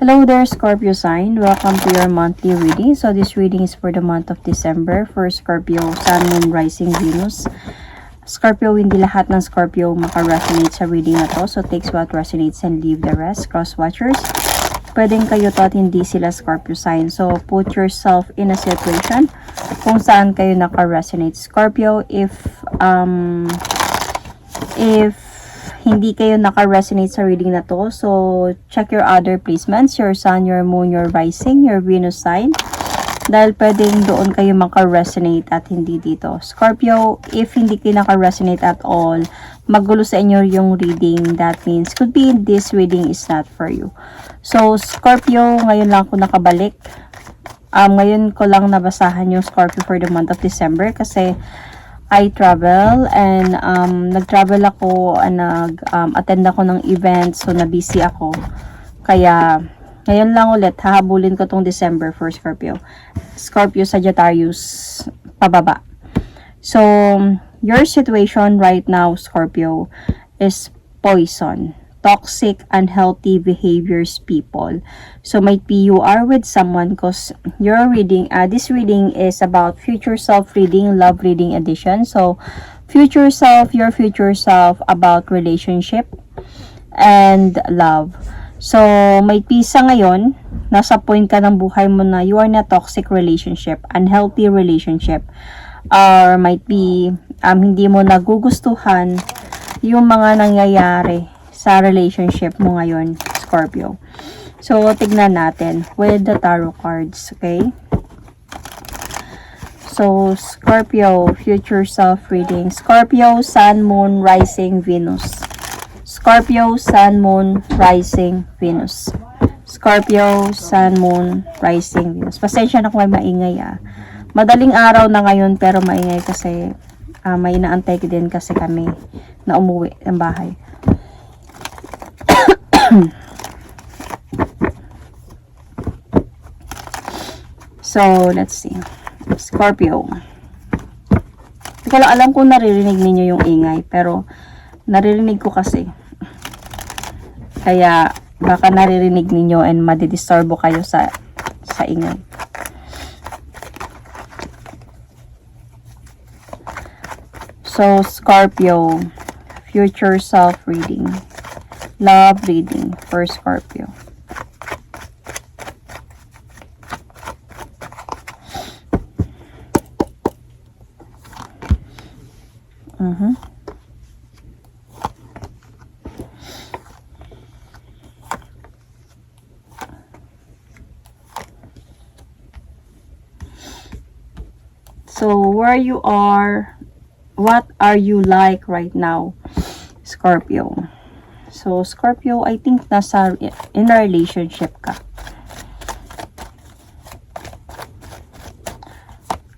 Hello there, Scorpio sign. Welcome to your monthly reading. So this reading is for the month of December for Scorpio, Sun, Moon, Rising, Venus. Scorpio, hindi lahat ng Scorpio maka-resonate sa reading na to. So takes what resonates and leave the rest. Cross-watchers, pwedeng kayo to at hindi sila Scorpio sign. So put yourself in a situation kung saan kayo naka-resonate. Scorpio, if hindi kayo naka-resonate sa reading na to, so check your other placements, your sun, your moon, your rising, your Venus sign. Dahil pwedeng doon kayo maka-resonate at hindi dito. Scorpio, if hindi kayo naka-resonate at all, magulo sa inyo yung reading. That means, could be this reading is not for you. So, Scorpio, ngayon lang ako nakabalik. Ngayon ko lang nabasahan yung Scorpio for the month of December kasi I travel and nag-travel ako, nag-attend ako ng event, so na-busy ako. Kaya ngayon lang ulit hahabulin ko tong December for Scorpio. Scorpio, Sagittarius, pababa. So your situation right now, Scorpio, is poison. Toxic, unhealthy behaviors people. So might be you are with someone because your reading, this reading is about future self reading, love reading edition. So future self, your future self about relationship and love. So might be sa ngayon, nasa point ka ng buhay mo na you are in a toxic relationship, unhealthy relationship. Or might be hindi mo nagugustuhan yung mga nangyayari sa relationship mo ngayon, Scorpio. So, tignan natin with the tarot cards, okay? So, Scorpio, future self reading. Scorpio, Sun, Moon, Rising, Venus. Scorpio, Sun, Moon, Rising, Venus. Scorpio, Sun, Moon, Rising, Venus. Pasensya na kung may maingay Madaling araw na ngayon pero maingay kasi may inaantay din kasi kami na umuwi ng bahay. So, let's see. Scorpio. Hindi ko lang alam kung naririnig ninyo yung ingay, pero naririnig ko kasi. Kaya, baka naririnig ninyo and madidisturbo kayo sa ingay. So, Scorpio, future self reading. Love reading for Scorpio. So, where you are, what are you like right now, Scorpio? So, Scorpio, I think nasa in a relationship ka.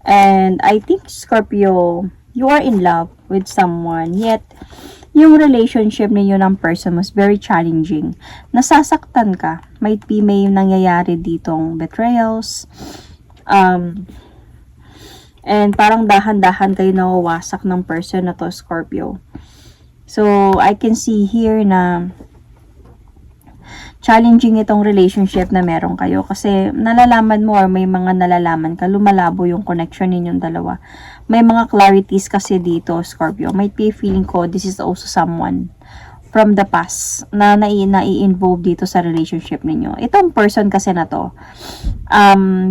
And I think, Scorpio, you are in love with someone, yet yung relationship niyo ng person was very challenging. Nasasaktan ka. Might be may nangyayari ditong betrayals. And parang dahan-dahan kayo nawawasak ng person na to, Scorpio. So, I can see here na challenging itong relationship na meron kayo kasi nalalaman mo or may mga nalalaman ka, lumalabo yung connection ninyong dalawa. May mga clarities kasi dito, Scorpio. Might be feeling ko, this is also someone from the past na nai-involve dito sa relationship ninyo. Itong person kasi na to,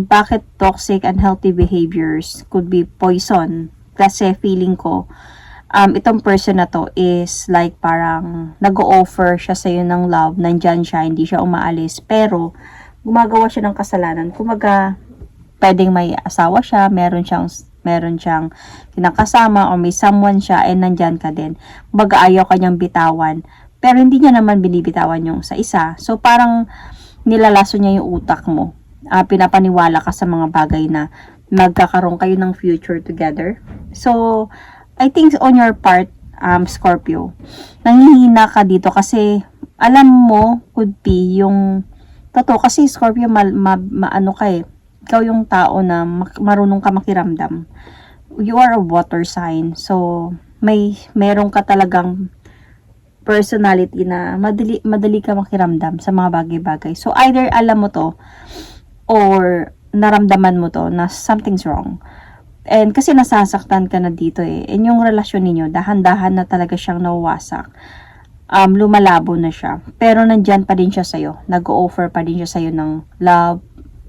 bakit toxic, unhealthy behaviors could be poison? Kasi feeling ko, itong person na to is like parang nag-o-offer siya sa'yo ng love, nandyan siya, hindi siya umaalis, pero gumagawa siya ng kasalanan. Kumaga, pwedeng may asawa siya, meron siyang kinakasama, o may someone siya, and nandyan ka din. Kumaga, ayaw kanyang bitawan, pero hindi niya naman binibitawan yung sa isa. So, parang nilalaso niya yung utak mo. Pinapaniwala ka sa mga bagay na magkakaroon kayo ng future together. So, I think on your part, Scorpio, nanghihina ka dito kasi alam mo could be yung totoo kasi Scorpio maano ka ikaw yung tao na marunong ka makiramdam. You are a water sign. So meron ka talagang personality na madali ka makiramdam sa mga bagay-bagay. So, either alam mo to, or naramdaman mo to na something's wrong. And kasi nasasaktan ka na dito eh. And yung relasyon ninyo, dahan-dahan na talaga siyang nawawasak. Lumalabo na siya. Pero nandyan pa din siya sa'yo. Nag-o-offer pa din siya sa'yo ng love,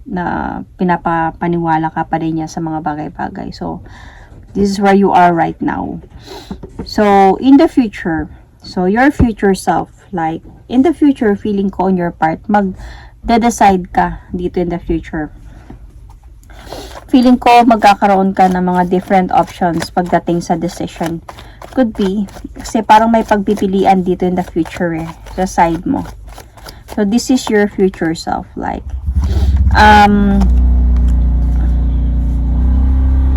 na pinapapaniwala ka pa rin niya sa mga bagay-bagay. So, this is where you are right now. So, in the future, so your future self, like, in the future, feeling ko on your part, mag-decide ka dito in the future. Feeling ko magkakaroon ka ng mga different options pagdating sa decision. Could be, kasi parang may pagpipilian dito in the future eh, sa side mo. So, this is your future self, like,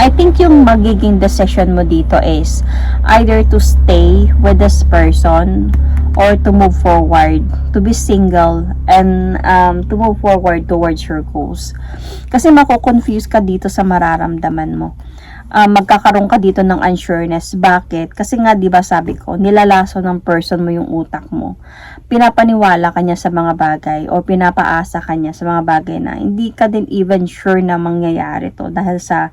I think yung magiging decision mo dito is either to stay with this person or to move forward, to be single, and to move forward towards your goals. Kasi mako-confuse ka dito sa mararamdaman mo. Magkakaroon ka dito ng unsureness. Bakit? Kasi nga, di ba sabi ko, nilalaso ng person mo yung utak mo. Pinapaniwala ka niya sa mga bagay o pinapaasa ka niya sa mga bagay na hindi ka din even sure na mangyayari to dahil sa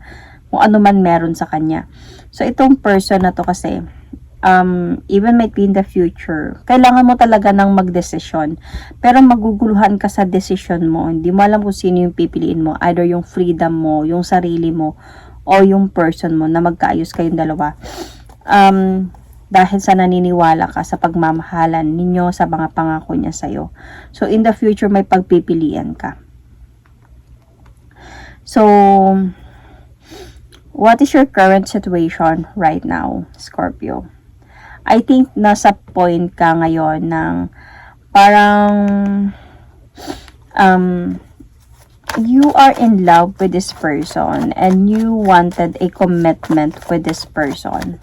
kung ano man meron sa kanya. So, itong person na to kasi, even might be in the future, kailangan mo talaga ng magdesisyon. Pero maguguluhan ka sa decision mo. Hindi mo alam kung sino yung pipiliin mo. Either yung freedom mo, yung sarili mo, o yung person mo na magkaayos kayong dalawa. Dahil sa naniniwala ka sa pagmamahalan ninyo, sa mga pangako niya sa'yo. So, in the future, may pagpipilian ka. So, what is your current situation right now, Scorpio? I think nasa point ka ngayon ng parang you are in love with this person and you wanted a commitment with this person.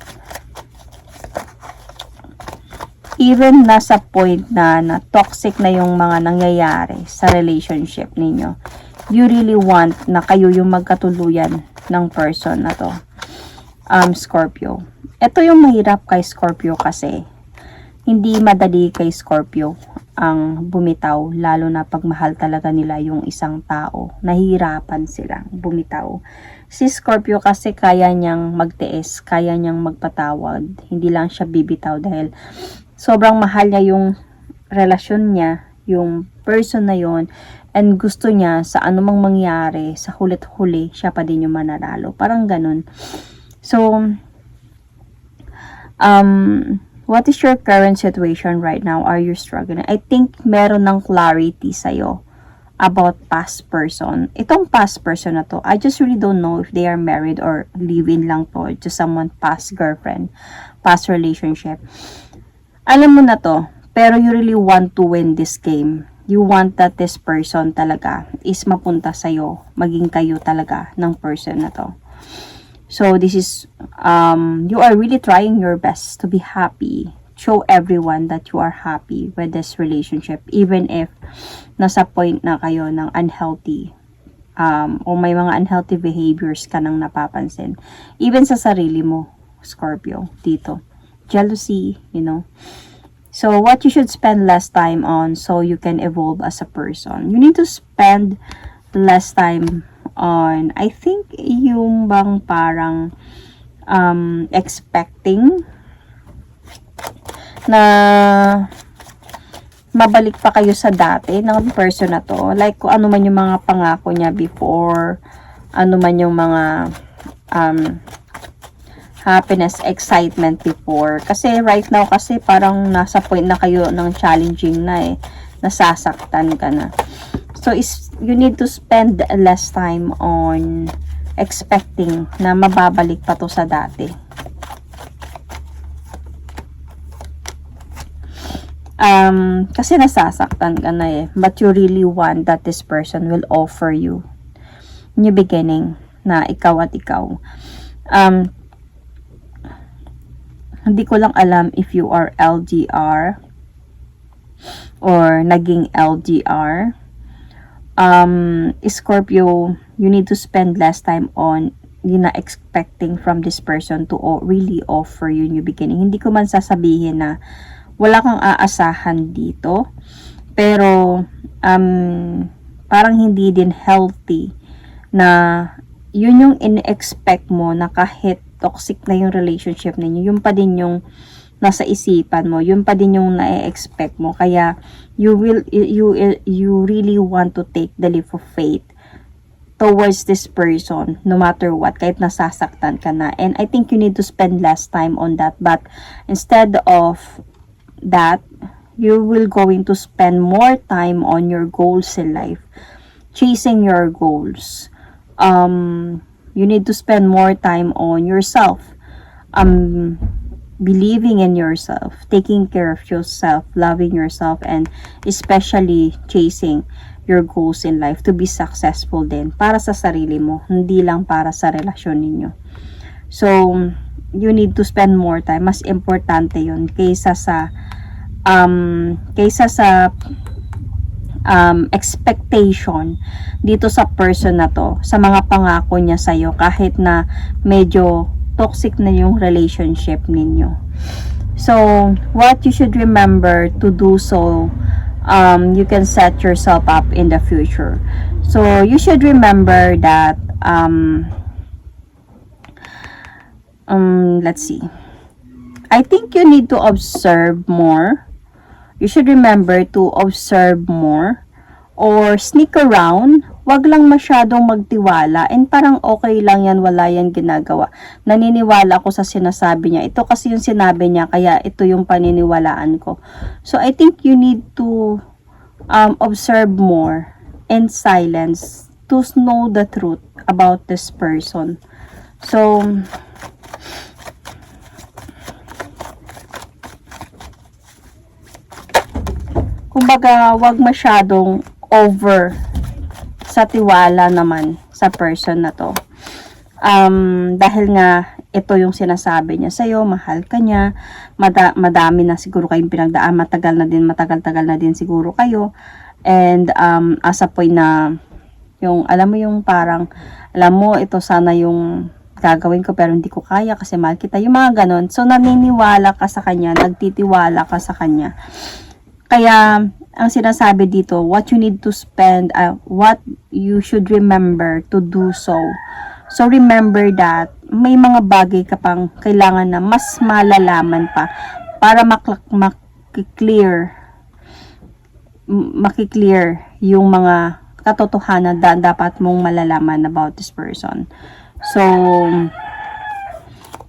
Even nasa point na toxic na yung mga nangyayari sa relationship ninyo. You really want na kayo yung magkatuluyan ng person na to, Scorpio. Ito yung mahirap kay Scorpio kasi hindi madali kay Scorpio ang bumitaw, lalo na pag mahal talaga nila yung isang tao. Nahihirapan silang bumitaw. Si Scorpio kasi kaya niyang magtiis, kaya niyang magpatawad. Hindi lang siya bibitaw dahil sobrang mahal niya yung relasyon niya, yung person na yon, and gusto niya sa anumang mangyari, sa hulit-huli, siya pa din yung mananalo. Parang ganun. So, what is your current situation right now? Are you struggling? I think meron ng clarity sa'yo about past person. Itong past person na to, I just really don't know if they are married or live-in lang to, just someone past girlfriend, past relationship. Alam mo na to, pero you really want to win this game. You want that this person talaga is mapunta sa'yo, maging kayo talaga ng person na to. So, this is, you are really trying your best to be happy. Show everyone that you are happy with this relationship, even if nasa point na kayo ng unhealthy, o may mga unhealthy behaviors ka nang napapansin. Even sa sarili mo, Scorpio, dito. Jealousy, you know. So, what you should spend less time on so you can evolve as a person. You need to spend less time on, I think, yung bang parang expecting na mabalik pa kayo sa dati ng person na to. Like, kung ano man yung mga pangako niya before, ano man yung mga happiness, excitement before. Kasi right now kasi parang nasa point na kayo ng challenging na eh. Nasasaktan ka na. So, you need to spend less time on expecting na mababalik pa to sa dati. Kasi nasasaktan ka na eh. But you really want that this person will offer you new beginning na ikaw at ikaw. Hindi ko lang alam if you are LDR or naging LDR. Scorpio, you need to spend less time on expecting from this person to really offer you new beginning. Hindi ko man sasabihin na wala kang aasahan dito. Pero, parang hindi din healthy na yun yung in-expect mo na kahit toxic na yung relationship ninyo, yun pa din yung nasa isipan mo, yun pa din yung na-expect mo. Kaya, you really want to take the leap of faith towards this person, no matter what, kahit nasasaktan ka na. And I think you need to spend less time on that. But instead of that, you will going to spend more time on your goals in life, chasing your goals. You need to spend more time on yourself, believing in yourself, taking care of yourself, loving yourself, and especially chasing your goals in life to be successful din para sa sarili mo, hindi lang para sa relasyon ninyo. So, you need to spend more time. Mas importante yun kaysa sa expectation dito sa person na to, sa mga pangako niya sa'yo, kahit na medyo toxic na yung relationship ninyo. So, what you should remember to do so, you can set yourself up in the future. So, you should remember that, let's see. I think you need to observe more. You should remember to observe more or sneak around. Wag lang masyadong magtiwala, and parang okay lang yan, wala yan ginagawa. Naniniwala ako sa sinasabi niya. Ito kasi yung sinabi niya, kaya ito yung paniniwalaan ko. So, I think you need to observe more in silence to know the truth about this person. So, kumbaga, wag masyadong over sa tiwala naman sa person na to. Dahil nga, ito yung sinasabi niya sa'yo, mahal ka niya, madami na siguro kayong pinagdaan, matagal-tagal na din siguro kayo, and as a point na, yung, alam mo yung parang, alam mo, ito sana yung gagawin ko pero hindi ko kaya kasi mahal kita, yung mga ganon. So, naniniwala ka sa kanya, nagtitiwala ka sa kanya. Kaya, ang sinasabi dito, what you need to spend, what you should remember to do so. So, remember that may mga bagay ka pang kailangan na mas malalaman pa para makiklear yung mga katotohanan na dapat mong malalaman about this person. So,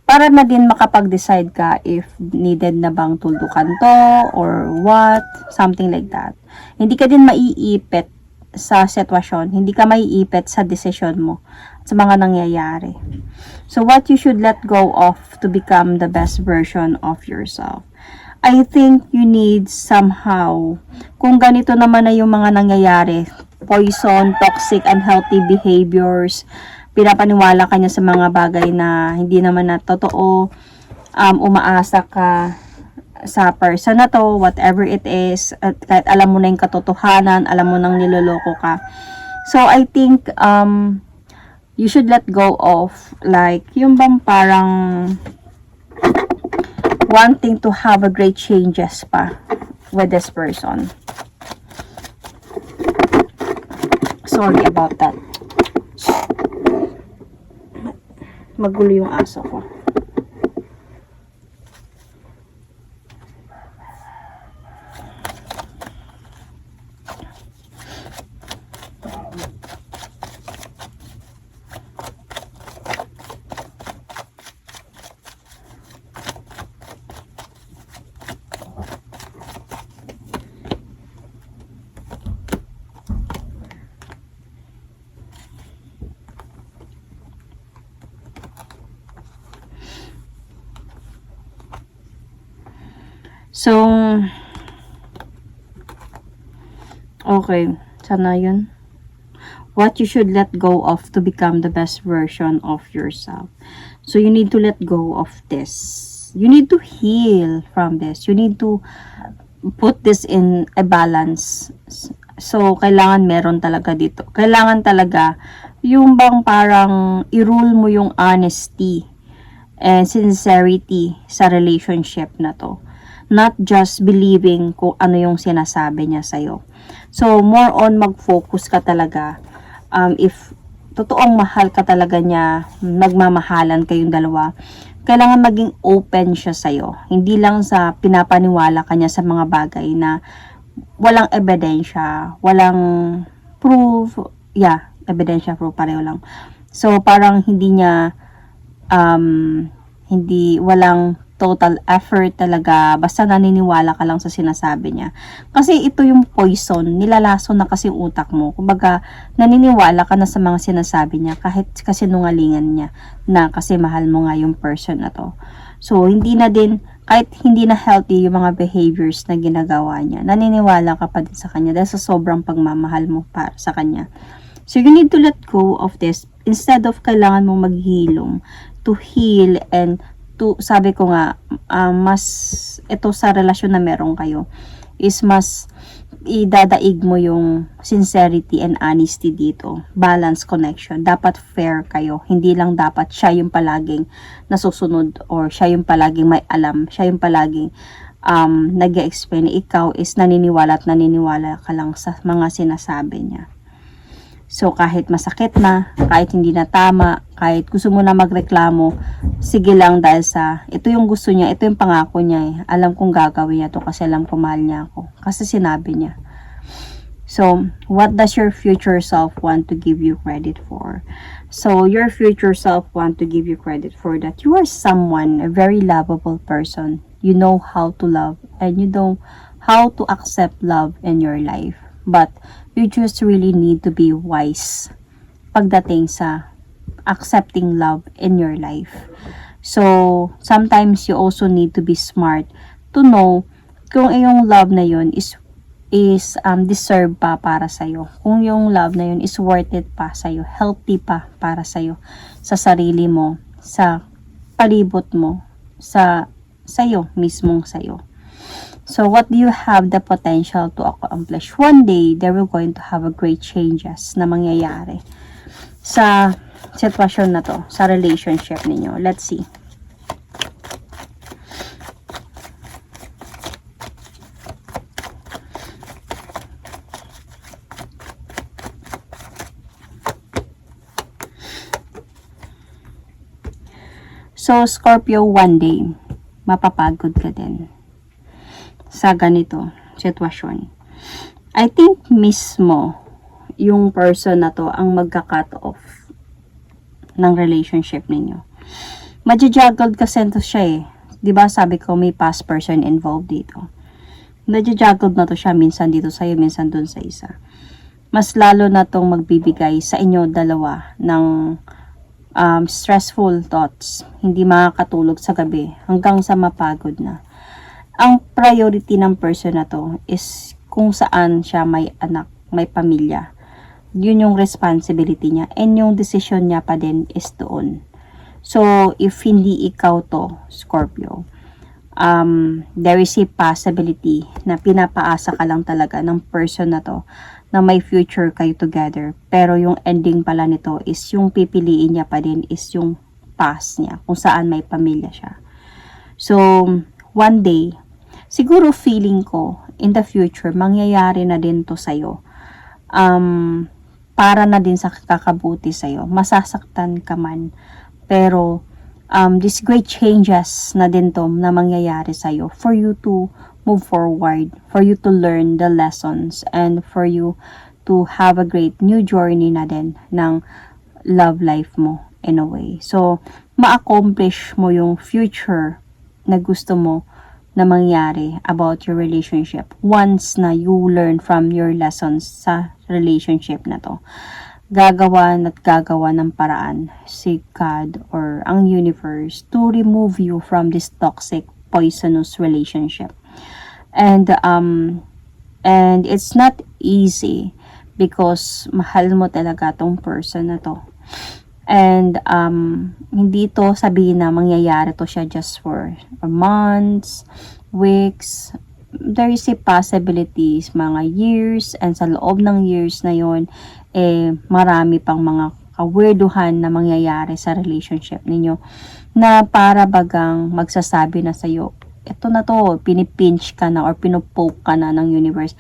para na din makapag-decide ka if needed na bang tuldukan to or what, something like that. Hindi ka din maiipit sa sitwasyon, hindi ka maiipit sa decision mo, sa mga nangyayari. So, what you should let go of to become the best version of yourself? I think you need somehow, kung ganito naman na yung mga nangyayari, poison, toxic, unhealthy behaviors, pinapaniwala ka niya sa mga bagay na hindi naman na totoo, umaasa ka sa person na to, whatever it is, at kahit alam mo na yung katotohanan, alam mo nang niloloko ka. So, I think, you should let go of, like, yung bang parang wanting to have a great changes pa with this person. Sorry about that. Magulo yung aso ko. So, okay, sana yun. What you should let go of to become the best version of yourself. So, you need to let go of this. You need to heal from this. You need to put this in a balance. So, kailangan meron talaga dito. Kailangan talaga yung bang parang i-rule mo yung honesty and sincerity sa relationship na to. not just believing kung ano yung sinasabi niya sa'yo. So, more on mag-focus ka talaga. If totoong mahal ka talaga niya, nagmamahalan kayong dalawa, kailangan maging open siya sa'yo. Hindi lang sa pinapaniwala ka niya sa mga bagay na walang ebidensya, walang proof. Yeah, ebidensya, proof, pareho lang. So, parang hindi niya, walang total effort talaga, basta naniniwala ka lang sa sinasabi niya. Kasi ito yung poison, nilalaso na kasi yung utak mo. Kumbaga, naniniwala ka na sa mga sinasabi niya, kahit kasinungalingan niya, na kasi mahal mo nga yung person na to. So, hindi na din, kahit hindi na healthy yung mga behaviors na ginagawa niya, naniniwala ka pa din sa kanya dahil sa sobrang pagmamahal mo para sa kanya. So, you need to let go of this instead of kailangan mong maghilom to heal and to, sabi ko nga, mas ito sa relasyon na meron kayo is mas idadaig mo yung sincerity and honesty dito. Balance connection. Dapat fair kayo. Hindi lang dapat siya yung palaging nasusunod or siya yung palaging may alam. Siya yung palaging nag-explain. Ikaw is naniniwala at naniniwala ka lang sa mga sinasabi niya. So, kahit masakit na, kahit hindi na tama, kahit gusto mo na magreklamo, sige lang dahil sa, ito yung gusto niya, ito yung pangako niya eh. Alam kong gagawin niya to kasi alam ko mahal niya ako. Kasi sinabi niya. So, what does your future self want to give you credit for? So, your future self want to give you credit for that you are someone, a very lovable person. You know how to love and you know how to accept love in your life. But, you just really need to be wise pagdating sa accepting love in your life. So, sometimes you also need to be smart to know kung yung love na yun is deserve pa para sa'yo. Kung yung love na yun is worth it pa sa'yo, healthy pa para sa'yo, sa sarili mo, sa palibot mo, sa'yo, mismong sa'yo. So, what do you have the potential to accomplish? One day, they will going to have a great changes na mangyayari sa sitwasyon na to, sa relationship ninyo. Let's see. So, Scorpio, one day, mapapagod ka din sa ganito sitwasyon. I think mismo yung person na to ang magka-cut off ng relationship ninyo. Madja-juggled kasi to siya eh. 'Di ba sabi ko may past person involved dito. Madja-juggled na to siya, minsan dito sa'yo, minsan dun sa isa. Mas lalo na tong magbibigay sa inyo dalawa ng stressful thoughts. Hindi makakatulog sa gabi hanggang sa mapagod na. Ang priority ng person na to is kung saan siya may anak, may pamilya. Yun yung responsibility niya. And yung decision niya pa din is doon. So, if hindi ikaw to, Scorpio, there is a possibility na pinapaasa ka lang talaga ng person na to na may future kayo together. Pero yung ending pala nito is yung pipiliin niya pa din is yung past niya. Kung saan may pamilya siya. So, one day, siguro feeling ko, in the future, mangyayari na din to sa'yo. Para na din sa kakabuti sa'yo. Masasaktan ka man. Pero, these great changes na din to na mangyayari sa'yo for you to move forward, for you to learn the lessons, and for you to have a great new journey na din ng love life mo in a way. So, ma-accomplish mo yung future na gusto mo na mangyari about your relationship once na you learn from your lessons sa relationship na to. Gagawa ng paraan si God or ang universe to remove you from this toxic, poisonous relationship. And it's not easy because mahal mo talaga tong person na to. And hindi to sabihin na mangyayari to siya just for months, weeks. There is a possibilities, mga years, and sa loob ng years na yon marami pang mga kawirduhan na mangyayari sa relationship ninyo na para bagang magsasabi na sa'yo, ito na to, pinipinch ka na or pinupoke ka na ng universe.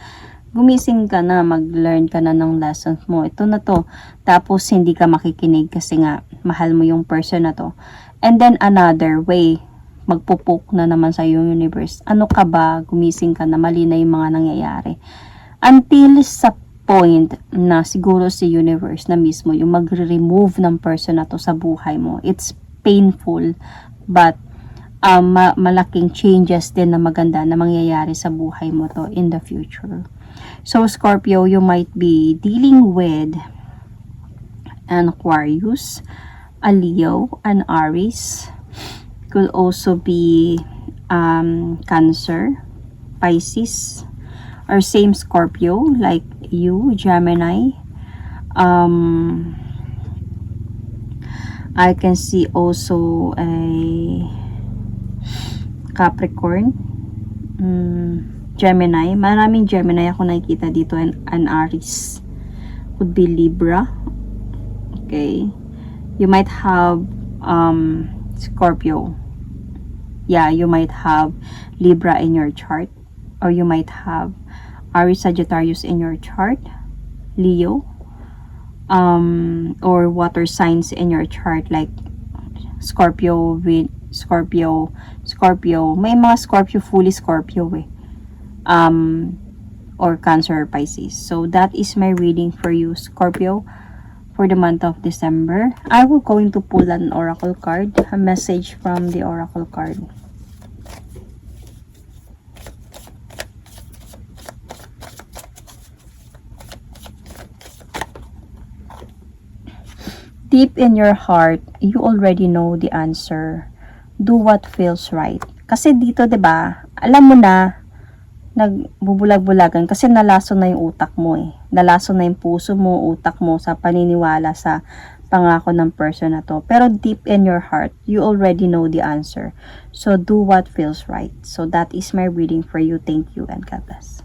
Gumising ka na, mag-learn ka na ng lessons mo. Ito na to. Tapos, hindi ka makikinig kasi nga, mahal mo yung person na to. And then, another way, magpupoke na naman sa yung universe. Ano ka ba? Gumising ka na, mali na yung mga nangyayari. Until sa point na siguro si universe na mismo yung magre-remove ng person na to sa buhay mo. It's painful, but malaking changes din na maganda na mangyayari sa buhay mo to in the future. So, Scorpio, you might be dealing with an Aquarius, a Leo, an Aries. Could also be Cancer, Pisces, or same Scorpio like you, Gemini. I can see also a Capricorn, Gemini. Maraming Gemini ako nakikita dito, and an Aries. Could be Libra. Okay. You might have Scorpio. Yeah, you might have Libra in your chart, or you might have Aries, Sagittarius in your chart, Leo, or water signs in your chart like Scorpio, Scorpio, may mga Scorpio, fully Scorpio or Cancer or Pisces. So that is my reading for you, Scorpio, for the month of December. I will going to pull an oracle card, a message from the oracle card. Deep in your heart, you already know the answer. Do what feels right. Kasi dito, 'di ba? Alam mo na nagbubulag-bulagan kasi nalaso na yung utak mo eh. Nalaso na yung puso mo, utak mo sa paniniwala sa pangako ng person na to. Pero deep in your heart, you already know the answer. So do what feels right. So that is my reading for you. Thank you and God bless.